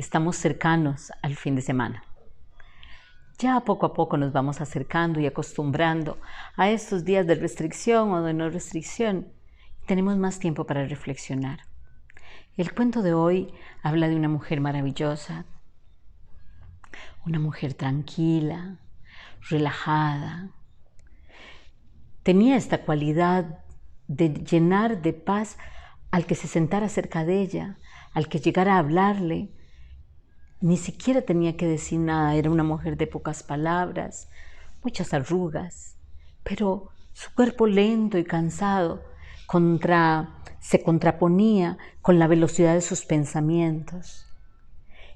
estamos cercanos al fin de semana. Ya poco a poco nos vamos acercando y acostumbrando a estos días de restricción o de no restricción. Tenemos más tiempo para reflexionar. El cuento de hoy habla de una mujer maravillosa, una mujer tranquila, relajada. Tenía esta cualidad de llenar de paz al que se sentara cerca de ella, al que llegara a hablarle. Ni siquiera tenía que decir nada, era una mujer de pocas palabras, muchas arrugas, pero su cuerpo lento y cansado se contraponía con la velocidad de sus pensamientos.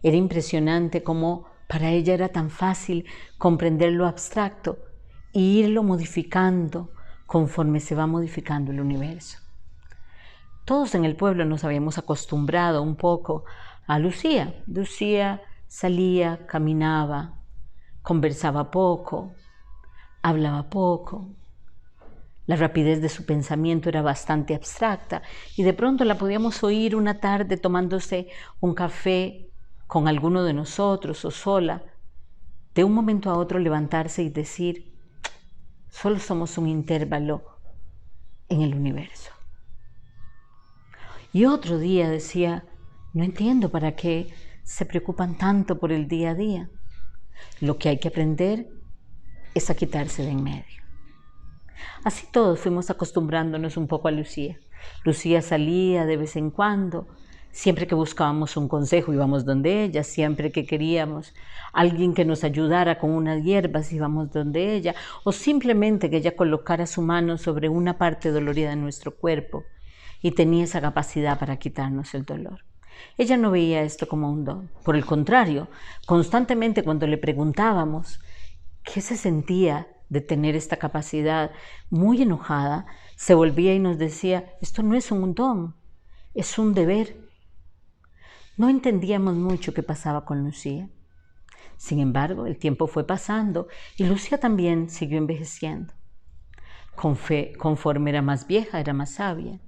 Era impresionante cómo para ella era tan fácil comprender lo abstracto e irlo modificando conforme se va modificando el universo. Todos en el pueblo nos habíamos acostumbrado un poco a Lucía. Lucía salía, caminaba, conversaba poco, hablaba poco. La rapidez de su pensamiento era bastante abstracta y de pronto la podíamos oír una tarde tomándose un café con alguno de nosotros o sola, de un momento a otro levantarse y decir, solo somos un intervalo en el universo. Y otro día decía, no entiendo para qué se preocupan tanto por el día a día. Lo que hay que aprender es a quitarse de en medio. Así todos fuimos acostumbrándonos un poco a Lucía. Lucía salía de vez en cuando, siempre que buscábamos un consejo íbamos donde ella, siempre que queríamos alguien que nos ayudara con unas hierbas íbamos donde ella, o simplemente que ella colocara su mano sobre una parte dolorida de nuestro cuerpo y tenía esa capacidad para quitarnos el dolor. Ella no veía esto como un don. Por el contrario, constantemente cuando le preguntábamos qué se sentía de tener esta capacidad, muy enojada, se volvía y nos decía, esto no es un don, es un deber. No entendíamos mucho qué pasaba con Lucía. Sin embargo, el tiempo fue pasando y Lucía también siguió envejeciendo. Conforme era más vieja, era más sabia.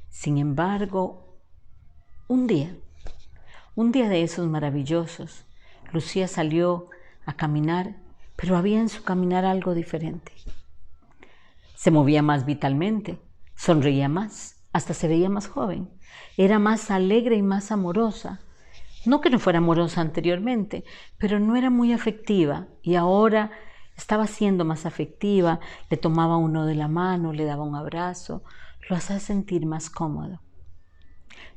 Sin embargo, un día de esos maravillosos, Lucía salió a caminar, pero había en su caminar algo diferente. Se movía más vitalmente, sonreía más, hasta se veía más joven. Era más alegre y más amorosa. No que no fuera amorosa anteriormente, pero no era muy afectiva y ahora estaba siendo más afectiva, le tomaba uno de la mano, le daba un abrazo, lo hacía sentir más cómodo.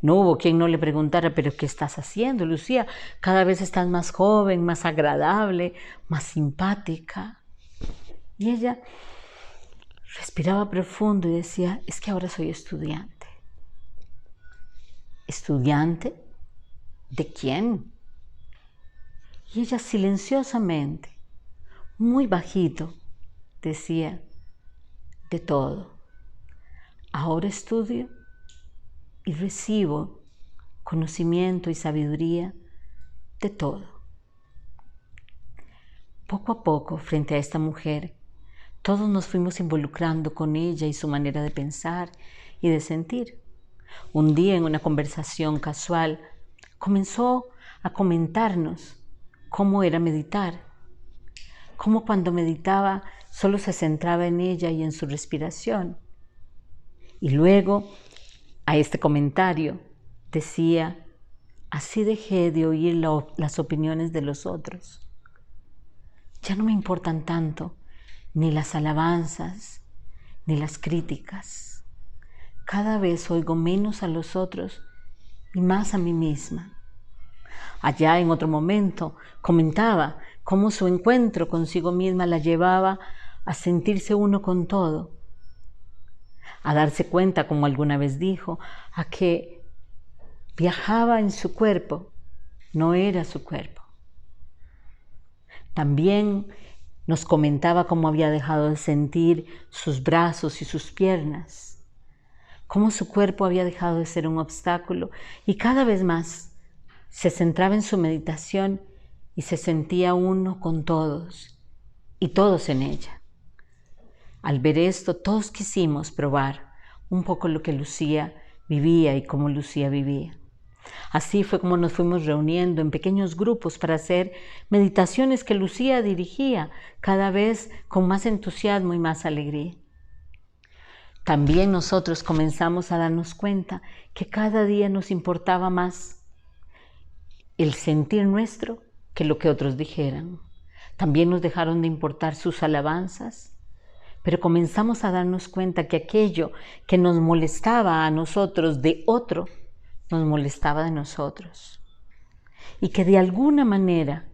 No hubo quien no le preguntara, ¿pero qué estás haciendo, Lucía? Cada vez estás más joven, más agradable, más simpática. Y ella respiraba profundo y decía, es que ahora soy estudiante. ¿Estudiante? ¿De quién? Y ella silenciosamente, muy bajito, decía, de todo. Ahora estudio y recibo conocimiento y sabiduría de todo. Poco a poco, frente a esta mujer, todos nos fuimos involucrando con ella y su manera de pensar y de sentir. Un día, en una conversación casual, comenzó a comentarnos cómo era meditar, cómo cuando meditaba solo se centraba en ella y en su respiración. Y luego, a este comentario, decía, así dejé de oír las opiniones de los otros. Ya no me importan tanto ni las alabanzas, ni las críticas. Cada vez oigo menos a los otros y más a mí misma. Allá en otro momento comentaba cómo su encuentro consigo misma la llevaba a sentirse uno con todo, a darse cuenta, como alguna vez dijo, a que viajaba en su cuerpo, no era su cuerpo. También nos comentaba cómo había dejado de sentir sus brazos y sus piernas, cómo su cuerpo había dejado de ser un obstáculo y cada vez más se centraba en su meditación y se sentía uno con todos y todos en ella. Al ver esto, todos quisimos probar un poco lo que Lucía vivía y cómo Lucía vivía. Así fue como nos fuimos reuniendo en pequeños grupos para hacer meditaciones que Lucía dirigía cada vez con más entusiasmo y más alegría. También nosotros comenzamos a darnos cuenta que cada día nos importaba más el sentir nuestro que lo que otros dijeran. También nos dejaron de importar sus alabanzas, pero comenzamos a darnos cuenta que aquello que nos molestaba a nosotros de otro, nos molestaba de nosotros. Y que de alguna manera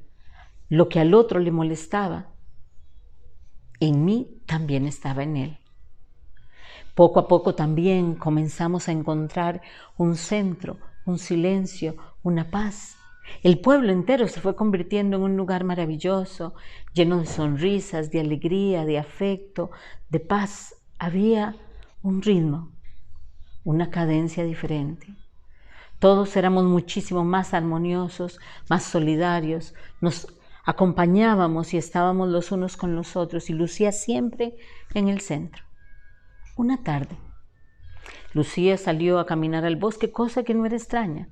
lo que al otro le molestaba, en mí también estaba en él. Poco a poco también comenzamos a encontrar un centro, un silencio, una paz. El pueblo entero se fue convirtiendo en un lugar maravilloso, lleno de sonrisas, de alegría, de afecto, de paz. Había un ritmo, una cadencia diferente. Todos éramos muchísimo más armoniosos, más solidarios, nos acompañábamos y estábamos los unos con los otros y Lucía siempre en el centro. Una tarde, Lucía salió a caminar al bosque, cosa que no era extraña.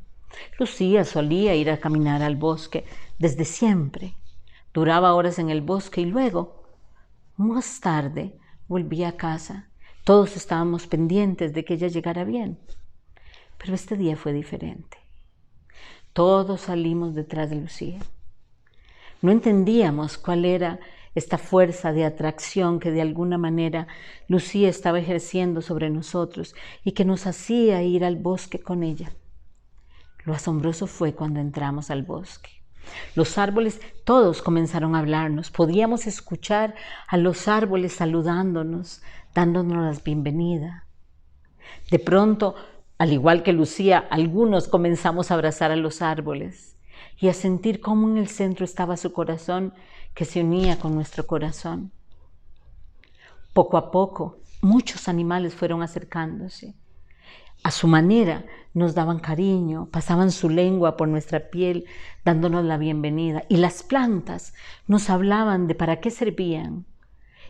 Lucía solía ir a caminar al bosque desde siempre. Duraba horas en el bosque y luego, más tarde, volvía a casa. Todos estábamos pendientes de que ella llegara bien. Pero este día fue diferente. Todos salimos detrás de Lucía. No entendíamos cuál era esta fuerza de atracción que de alguna manera Lucía estaba ejerciendo sobre nosotros y que nos hacía ir al bosque con ella. Lo asombroso fue cuando entramos al bosque. Los árboles, todos comenzaron a hablarnos. Podíamos escuchar a los árboles saludándonos, dándonos la bienvenida. De pronto, al igual que Lucía, algunos comenzamos a abrazar a los árboles y a sentir cómo en el centro estaba su corazón que se unía con nuestro corazón. Poco a poco, muchos animales fueron acercándose. A su manera nos daban cariño, pasaban su lengua por nuestra piel, dándonos la bienvenida. Y las plantas nos hablaban de para qué servían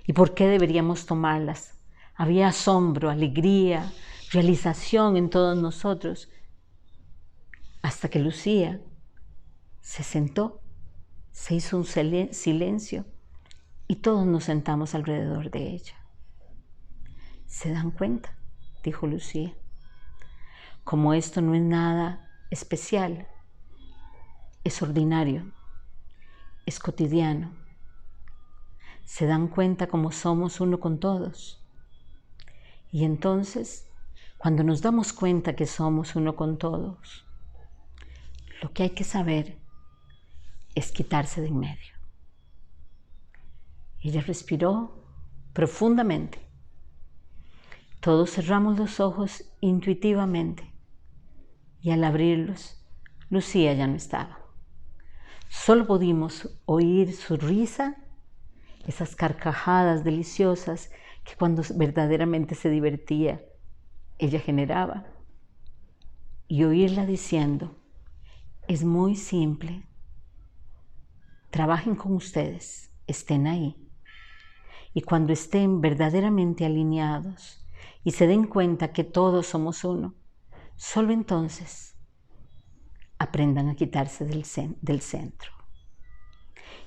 y por qué deberíamos tomarlas. Había asombro, alegría, realización en todos nosotros, hasta que Lucía se sentó, se hizo un silencio y todos nos sentamos alrededor de ella. ¿Se dan cuenta?, dijo Lucía. Como esto no es nada especial, es ordinario, es cotidiano. Se dan cuenta cómo somos uno con todos. Y entonces, cuando nos damos cuenta que somos uno con todos, lo que hay que saber es quitarse de en medio. Ella respiró profundamente. Todos cerramos los ojos intuitivamente y al abrirlos, Lucía ya no estaba. Solo pudimos oír su risa, esas carcajadas deliciosas que cuando verdaderamente se divertía, ella generaba, y oírla diciendo: es muy simple, trabajen con ustedes, estén ahí, y cuando estén verdaderamente alineados y se den cuenta que todos somos uno, solo entonces aprendan a quitarse del centro,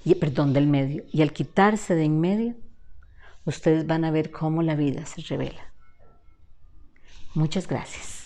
del medio, y al quitarse de en medio, ustedes van a ver cómo la vida se revela. Muchas gracias.